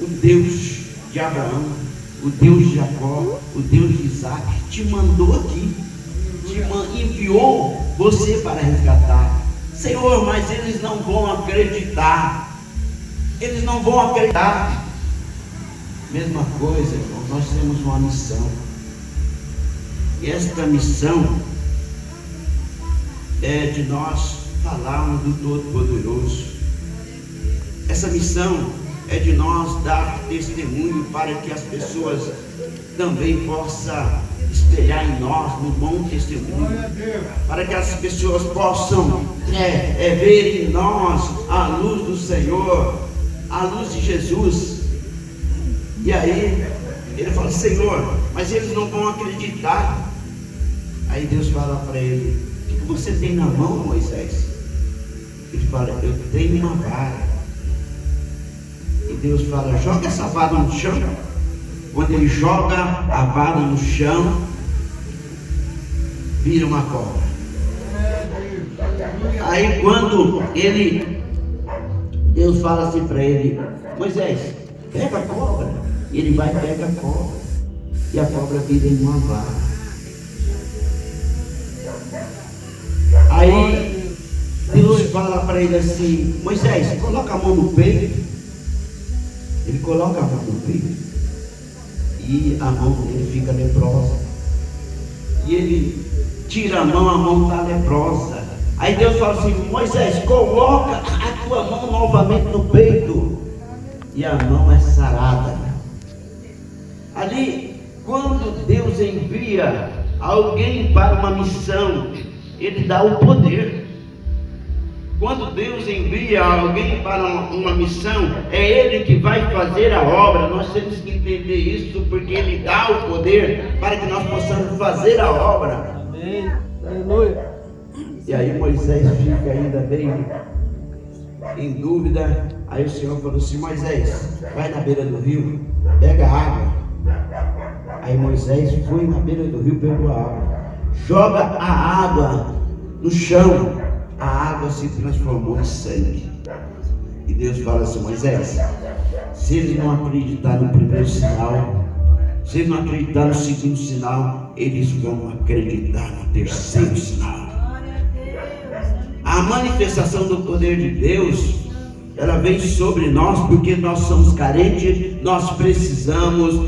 o Deus de Abraão, o Deus de Jacó, o Deus de Isaac, te mandou aqui, enviou você para resgatar. Senhor, mas eles não vão acreditar. Eles não vão acreditar. Mesma coisa, irmão, nós temos uma missão. E esta missão é de nós falarmos do Todo-Poderoso. Essa missão é de nós dar testemunho para que as pessoas também possam espelhar em nós um bom testemunho, para que as pessoas possam ver em nós a luz do Senhor, a luz de Jesus. E aí ele fala: Senhor, mas eles não vão acreditar. Aí Deus fala para ele: o que você tem na mão, Moisés? Ele fala: eu tenho uma vara. E Deus fala: joga essa vara no chão. Quando ele joga a vara no chão, vira uma cobra. Aí quando Deus fala assim para ele: Moisés, pega a cobra. Ele vai e pega a cobra, e a cobra vira em uma vara. Aí Deus fala para ele assim: Moisés, coloca a mão no peito. Ele coloca a mão no peito, e a mão dele fica leprosa. E ele tira a mão está leprosa. Aí Deus fala assim: Moisés, coloca a tua mão novamente no peito, e a mão é sarada. Ali, quando Deus envia alguém para uma missão, Ele dá o poder. Quando Deus envia alguém para uma missão, é Ele que vai fazer a obra. Nós temos que entender isso, porque Ele dá o poder para que nós possamos fazer a obra. Amém. Aleluia. E aí Moisés fica ainda bem em dúvida. Aí o Senhor falou assim: Moisés, vai na beira do rio, pega água. Aí Moisés foi na beira do rio, pegou a água, joga a água no chão, a água se transformou em sangue. E Deus fala assim: Moisés, se eles não acreditar no primeiro sinal, se eles não acreditar no segundo sinal, eles vão acreditar no terceiro sinal. A manifestação do poder de Deus, ela vem sobre nós porque nós somos carentes, nós precisamos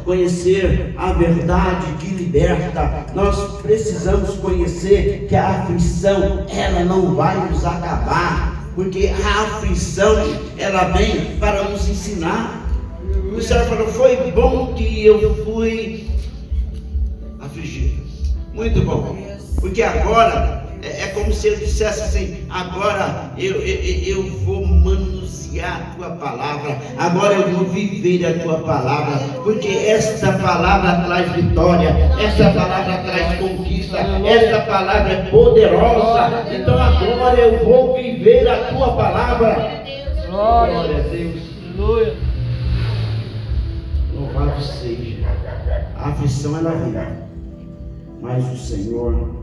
conhecer a verdade que liberta. Nós precisamos conhecer que a aflição, ela não vai nos acabar, porque a aflição, ela vem para nos ensinar. O Senhor falou: foi bom que eu fui afligido, muito bom, porque agora é como se eu dissesse assim: agora eu vou manusear a tua palavra, agora eu vou viver a tua palavra, porque esta palavra traz vitória, esta palavra traz conquista, esta palavra é poderosa. Então agora eu vou viver a tua palavra. Glória a Deus. Aleluia. Louvado seja. A aflição ela vem, mas o Senhor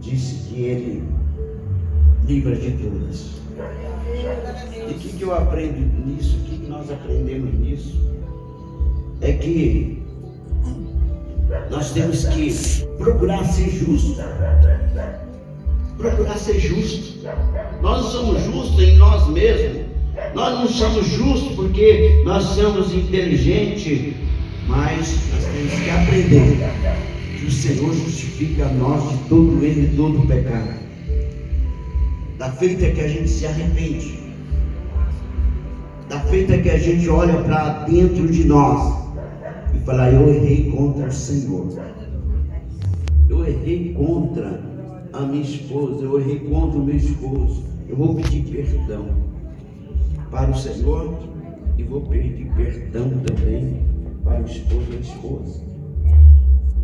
disse que Ele livra de todas. E o que eu aprendo nisso? O que nós aprendemos nisso? É que nós temos que procurar ser justos. Procurar ser justos. Nós não somos justos em nós mesmos. Nós não somos justos porque nós somos inteligentes. Mas nós temos que aprender que o Senhor justifica a nós de todo erro e todo pecado. Da feita é que a gente se arrepende. Da feita é que a gente olha para dentro de nós e fala: eu errei contra o Senhor. Eu errei contra a minha esposa. Eu errei contra o meu esposo. Eu vou pedir perdão para o Senhor e vou pedir perdão também para o esposo e a esposa.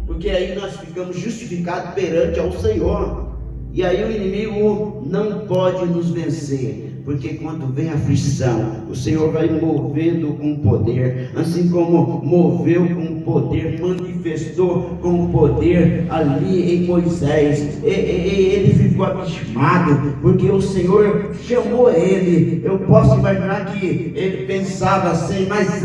Porque aí nós ficamos justificados perante ao Senhor. E aí o inimigo não pode nos vencer. porque quando vem aflição, o Senhor vai movendo com poder, assim como moveu com poder, manifestou com poder ali em Moisés. Ele ficou abismado, porque o Senhor chamou ele. Eu posso imaginar que ele pensava assim: mas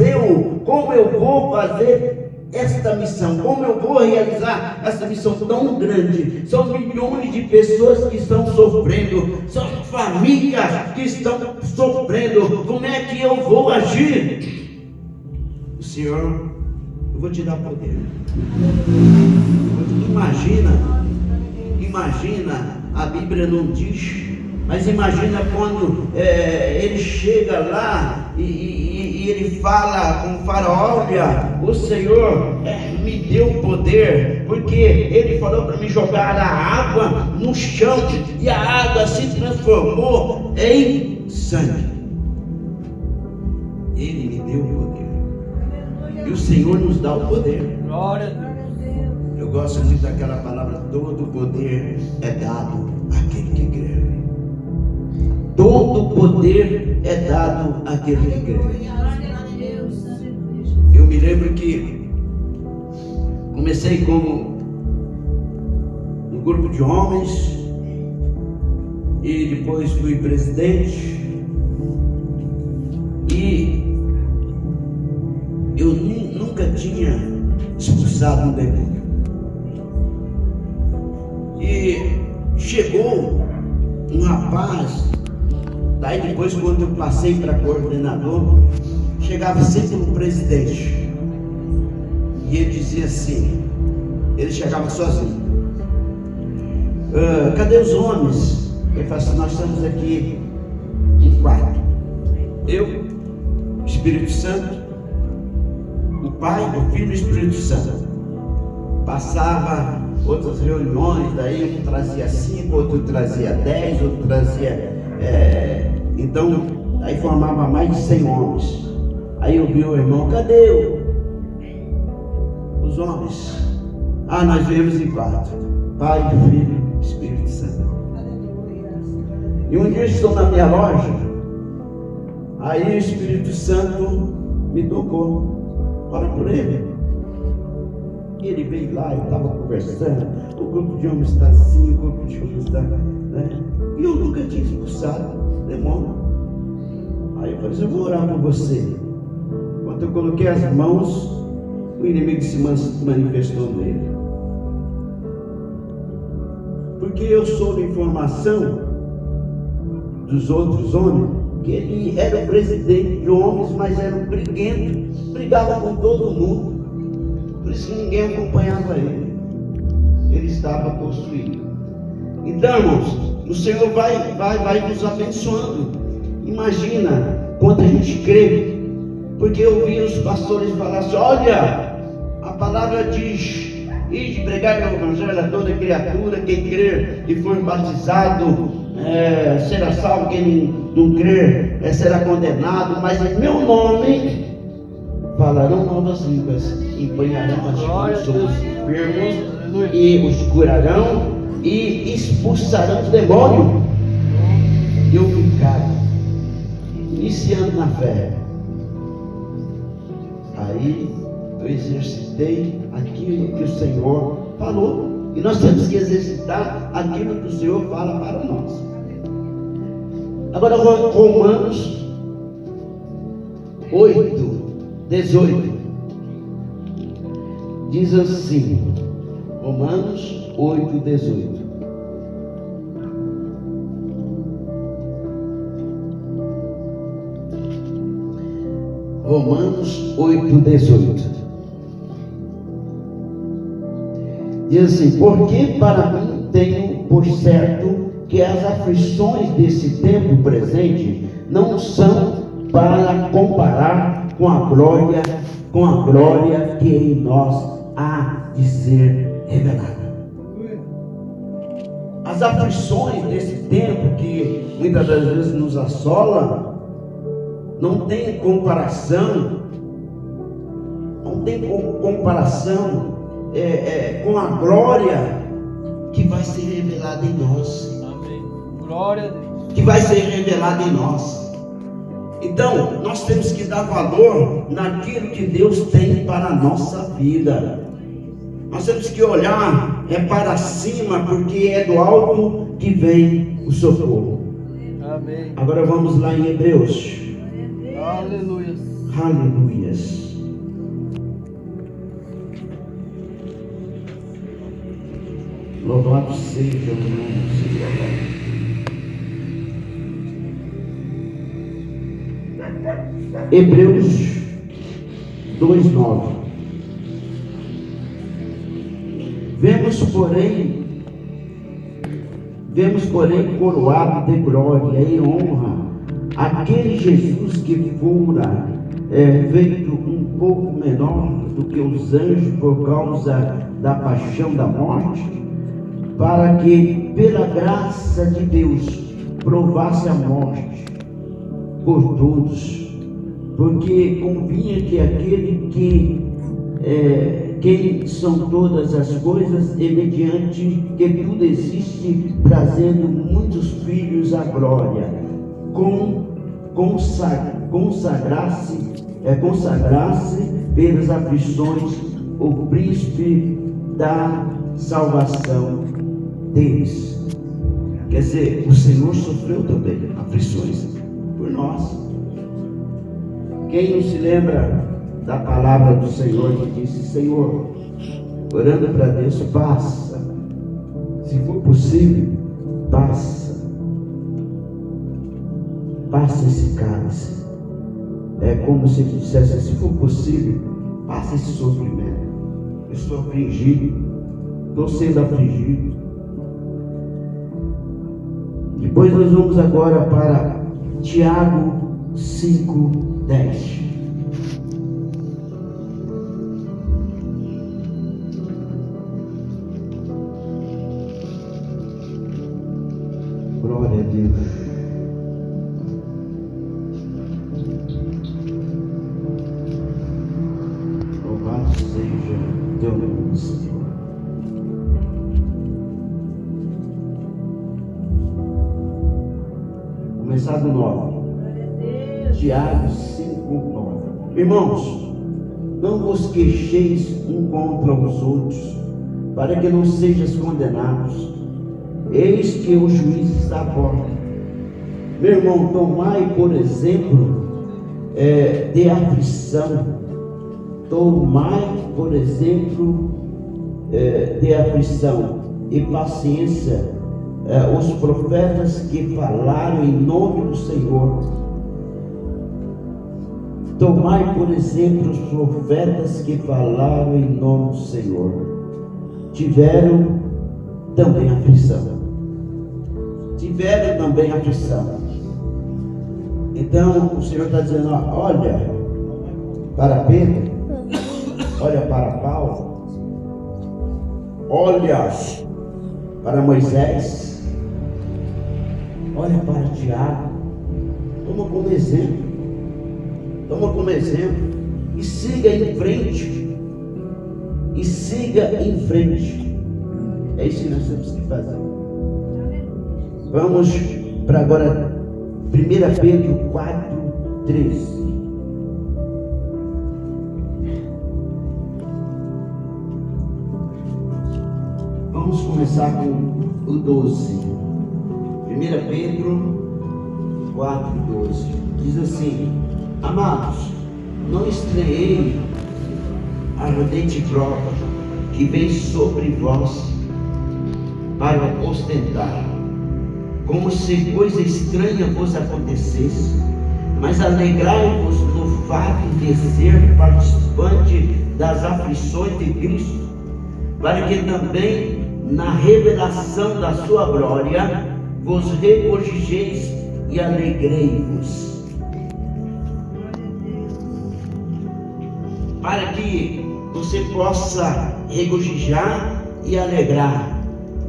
como eu vou fazer esta missão, como eu vou realizar essa missão tão grande? São milhões de pessoas que estão sofrendo, são famílias que estão sofrendo. Como é que eu vou agir? O Senhor, eu vou te dar poder. Imagina, a Bíblia não diz, mas imagina quando ele chega lá e ele fala com o faraó: olha, o Senhor me deu poder, porque ele falou para me jogar a água no chão, e a água se transformou em sangue. Ele me deu o poder, e o Senhor nos dá o poder. Glória a Deus. Eu gosto muito daquela palavra: todo o poder é dado àquele que crê. Todo o poder é dado àquele que crê. Eu me lembro que comecei como um grupo de homens, e depois fui presidente, e eu nunca tinha expulsado um demônio. E chegou um rapaz, daí depois, quando eu passei para coordenador, chegava sempre um presidente, e ele dizia assim, ele chegava sozinho: cadê os homens? Ele falou assim: nós estamos aqui em 4, eu, Espírito Santo, o Pai, o Filho e o Espírito Santo. Passava outras reuniões, daí um trazia 5, outro trazia 10, outro trazia então aí formava mais de 100 homens. Aí eu vi o irmão: cadê os homens? Nós viemos em 4, Pai, Filho e Espírito Santo. E um dia estou na minha loja, aí o Espírito Santo me tocou: ora por ele. Ele veio lá, eu estava conversando, o grupo de homens está assim, o grupo de homens está, né? E eu nunca tinha expulsado demônio. Aí eu falei: eu vou orar por você. Quando eu coloquei as mãos, o inimigo se manifestou nele. Porque eu soube a informação dos outros homens, que ele era o presidente de homens, mas era um briguento, brigava com todo mundo. Por isso que ninguém acompanhava ele. Ele estava possuído. Então, irmãos, o Senhor vai nos abençoando. Imagina quando a gente crê. Porque eu ouvi os pastores falar assim: olha, a palavra diz: ide pregar o evangelho a toda criatura, quem crer e for batizado será salvo, quem não crer será condenado, mas em meu nome falarão novas línguas, empunharão as mãos sobre os enfermos e os curarão, e expulsarão os demônios. Eu ficar iniciando na fé. Aí eu exercitei aquilo que o Senhor falou, e nós temos que exercitar aquilo que o Senhor fala para nós. Agora, Romanos 8:18 diz assim, Romanos 8:18: Romanos 8:18 diz assim: porque para mim tenho por certo que as aflições desse tempo presente não são para comparar com a glória que em nós há de ser revelada. As aflições desse tempo que muitas das vezes nos assola não tem comparação, com a glória que vai ser revelada em nós. Amém. Glória a Deus. que vai ser revelado em nós. Então, nós temos que dar valor naquilo que Deus tem para a nossa vida. Nós temos que olhar para cima, porque é do alto que vem o socorro. Amém. Agora vamos lá em Hebreus. Aleluia. Aleluias. Louvado seja o nome do Senhor. Hebreus 2:9. Vemos, porém, coroado de glória e honra aquele Jesus que fora feito um pouco menor do que os anjos por causa da paixão da morte, para que pela graça de Deus provasse a morte por todos, porque convinha que aquele quem são todas as coisas e mediante que tudo existe, trazendo muitos filhos à glória, consagrasse pelas aflições o príncipe da salvação deles. Quer dizer, o Senhor sofreu também aflições por nós. Quem não se lembra da palavra do Senhor que disse: Senhor, orando para Deus, passa, se for possível, passa esse cálice. É como se ele dissesse: se for possível, passa esse sofrimento. Eu estou afligido, estou sendo afligido. Depois nós vamos agora para Tiago 5:10. Glória a Deus. Louvado seja teu nome, Senhor. Começar do 9. Tiago 5:9. Irmãos, não vos queixeis um contra os outros, para que não sejais condenados. Eis que o juiz está à porta. Meu irmão, tomai por exemplo de aflição. Tomai por exemplo de aflição e paciência os profetas que falaram em nome do Senhor. Tomai por exemplo os profetas que falaram em nome do Senhor. Tiveram também aflição. Então o Senhor está dizendo: olha para Pedro, olha para Paulo, olha para Moisés, olha para Tiago, toma como exemplo e siga em frente. É isso que nós temos que fazer. Vamos para agora 1 Pedro 4:13. Vamos começar com o 12. 1 Pedro 4:12. Diz assim: amados, não estranhei a ardente prova que vem sobre vós para ostentar, como se coisa estranha vos acontecesse, mas alegrai-vos no fato de ser participante das aflições de Cristo, para que também na revelação da sua glória vos regozijeis e alegrei-vos. Para que você possa regozijar e alegrar,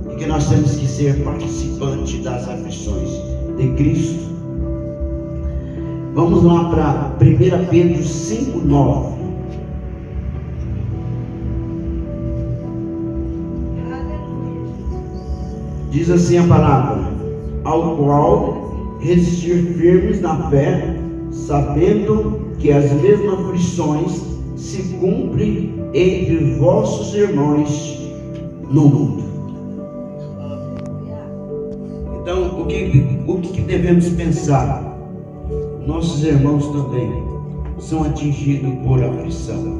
porque nós temos que ser participantes das aflições de Cristo. Vamos lá para 1 Pedro 5:9. Diz assim a palavra: ao qual resistir firmes na fé, sabendo que as mesmas aflições se cumprem entre vossos irmãos no mundo. Então, o que devemos pensar? Nossos irmãos também são atingidos por aflição.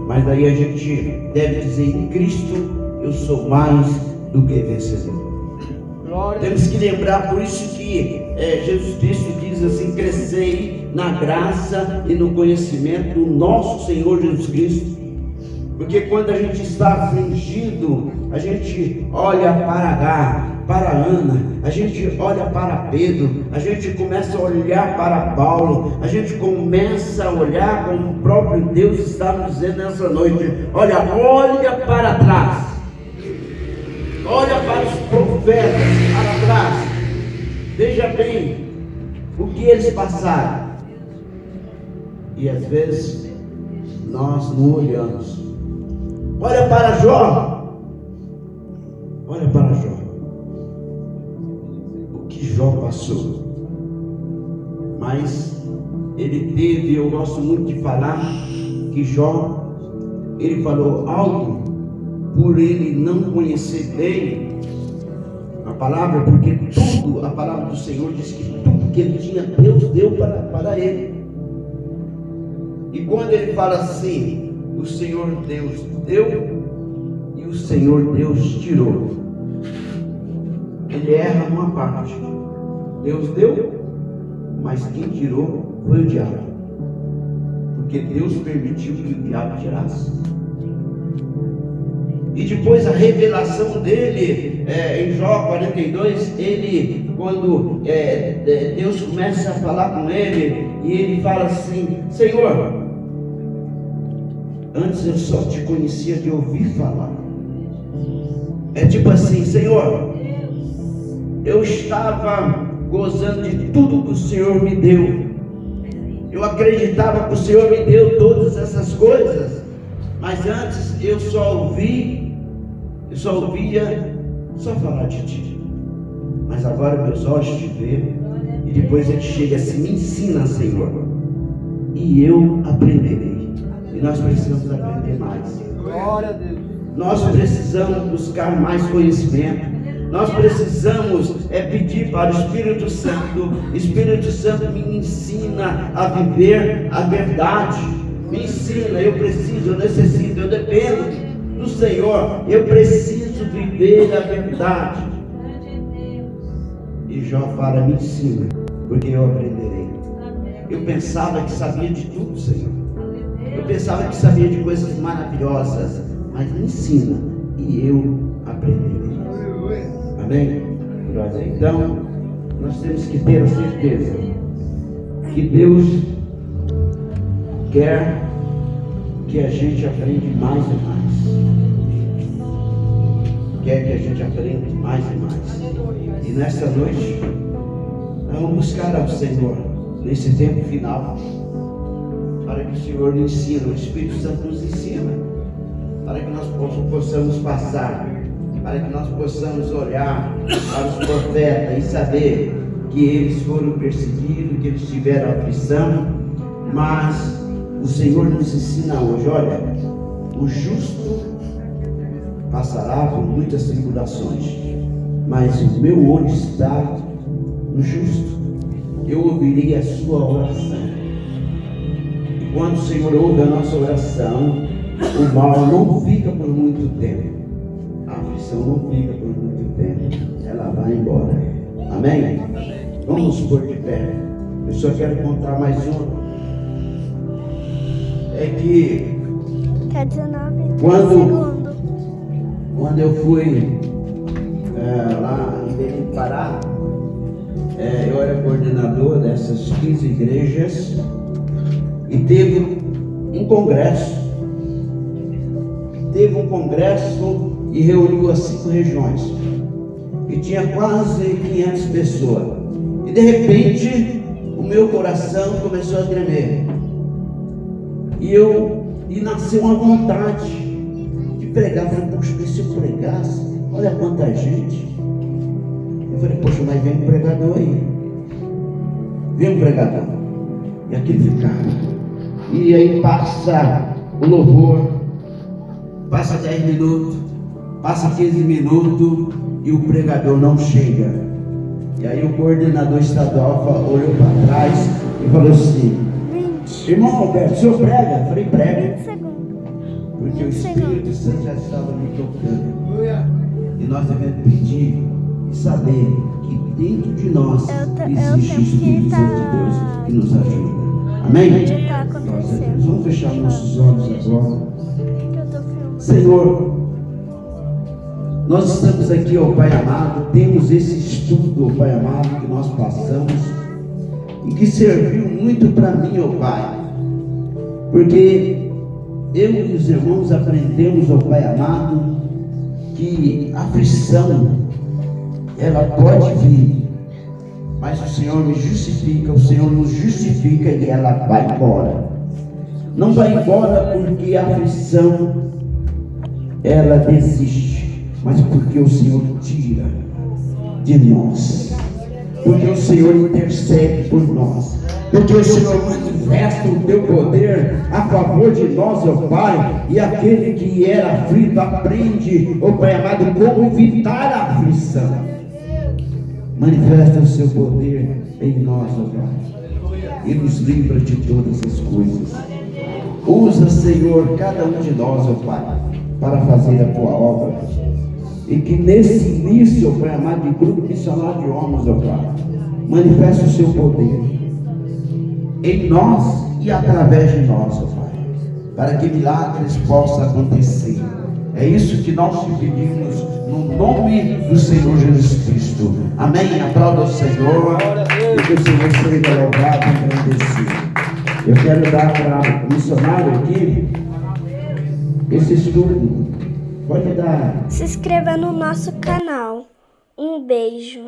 Mas daí a gente deve dizer: em Cristo eu sou mais do que vencedor. Temos que lembrar, por isso que Jesus Cristo diz assim: crescei na graça e no conhecimento do nosso Senhor Jesus Cristo. Porque quando a gente está afligido, a gente olha para Agar, para Ana, a gente olha para Pedro, a gente começa a olhar para Paulo, a gente começa a olhar como o próprio Deus está nos dizendo nessa noite: olha para trás, olha para os profetas para trás, veja bem o que eles passaram. E às vezes nós não olhamos. Olha para Jó, olha para Jó, o que Jó passou. Mas ele teve, eu gosto muito de falar que Jó, ele falou algo por ele não conhecer bem a palavra, porque tudo, a palavra do Senhor diz que tudo que ele tinha, Deus deu para ele. E quando ele fala assim: o Senhor Deus deu e o Senhor Deus tirou, ele erra numa parte. Deus deu, mas quem tirou foi o diabo, porque Deus permitiu que o diabo tirasse. E depois a revelação dele, em Jó 42, ele, quando Deus começa a falar com ele, e ele fala assim: Senhor, antes eu só te conhecia de ouvir falar. É tipo assim: Senhor, eu estava gozando de tudo que o Senhor me deu. Eu acreditava que o Senhor me deu todas essas coisas, mas antes eu só ouvia falar de ti. Mas agora meus olhos te veem. E depois ele chega assim: me ensina, Senhor, e eu aprenderei. E nós precisamos aprender mais. Glória a Deus. Nós precisamos buscar mais conhecimento. Nós precisamos pedir para o Espírito Santo: Espírito Santo, me ensina a viver a verdade. Me ensina, eu preciso, eu necessito, eu dependo do Senhor. Eu preciso viver a verdade. E Jó fala: me ensina, porque eu aprenderei. Eu pensava que sabia de tudo, Senhor. Eu pensava que sabia de coisas maravilhosas, mas me ensina e eu aprenderei. Amém? Então, nós temos que ter a certeza que Deus quer que a gente aprenda mais e mais. Quer que a gente aprenda mais e mais. E nessa noite, vamos buscar ao Senhor, nesse tempo final, para que o Senhor nos ensine, o Espírito Santo nos ensina, para que nós possamos passar, para que nós possamos olhar para os profetas e saber que eles foram perseguidos, que eles tiveram aflição, mas o Senhor nos ensina hoje: olha, o justo passará por muitas tribulações, mas o meu olho está no justo. Eu ouvirei a sua oração. E quando o Senhor ouve a nossa oração, o mal não fica por muito tempo, a aflição não fica por muito tempo, ela vai embora. Amém? Vamos pôr de pé. Eu só quero contar mais uma. É que quando eu fui lá em Belém do Pará, eu era coordenador dessas 15 igrejas e teve um congresso. E reuniu as 5 regiões. E tinha quase 500 pessoas. E de repente, o meu coração começou a tremer. E nasceu uma vontade de pregar. Eu falei: poxa, se eu pregasse, olha quanta gente. falei, poxa, mas vem um pregador aí. Vem um pregador. E aquele ficava. E aí passa o louvor, passa 10 minutos, passa 15 minutos e o pregador não chega. E aí o coordenador estadual olhou para trás e falou assim: irmão Roberto, o senhor prega? Eu falei, prega. Porque o Espírito Santo já estava me tocando. E nós devemos pedir e saber que dentro de nós existe o Espírito Santo de Deus que nos ajuda. Amém? Vamos fechar nossos olhos agora. Senhor, nós estamos aqui, ó Pai amado, temos esse estudo, ó Pai amado, que nós passamos e que serviu muito para mim, ó Pai, porque eu e os irmãos aprendemos, ó Pai amado, que a aflição ela pode vir, mas o Senhor me justifica, o Senhor nos justifica e ela vai embora. Não vai embora porque a aflição ela desiste, mas porque o Senhor tira de nós, porque o Senhor intercede por nós, porque o Senhor manifesta o teu poder a favor de nós, ó Pai, e aquele que era aflito aprende, ó Pai amado, como evitar a aflição. Manifesta o seu poder em nós, ó Pai, e nos livra de todas as coisas. Usa, Senhor, cada um de nós, ó Pai, para fazer a tua obra. E que nesse início, ó Pai amado, de grupo missionário de homens, ó Pai, manifeste o seu poder em nós e através de nós, ó Pai, para que milagres possam acontecer. É isso que nós te pedimos no nome do Senhor Jesus Cristo. Amém. Aplauda o Senhor e que o Senhor seja louvado e agradecido. Eu quero dar para o missionário aqui esse estudo. Pode dar. Se inscreva no nosso canal. Um beijo.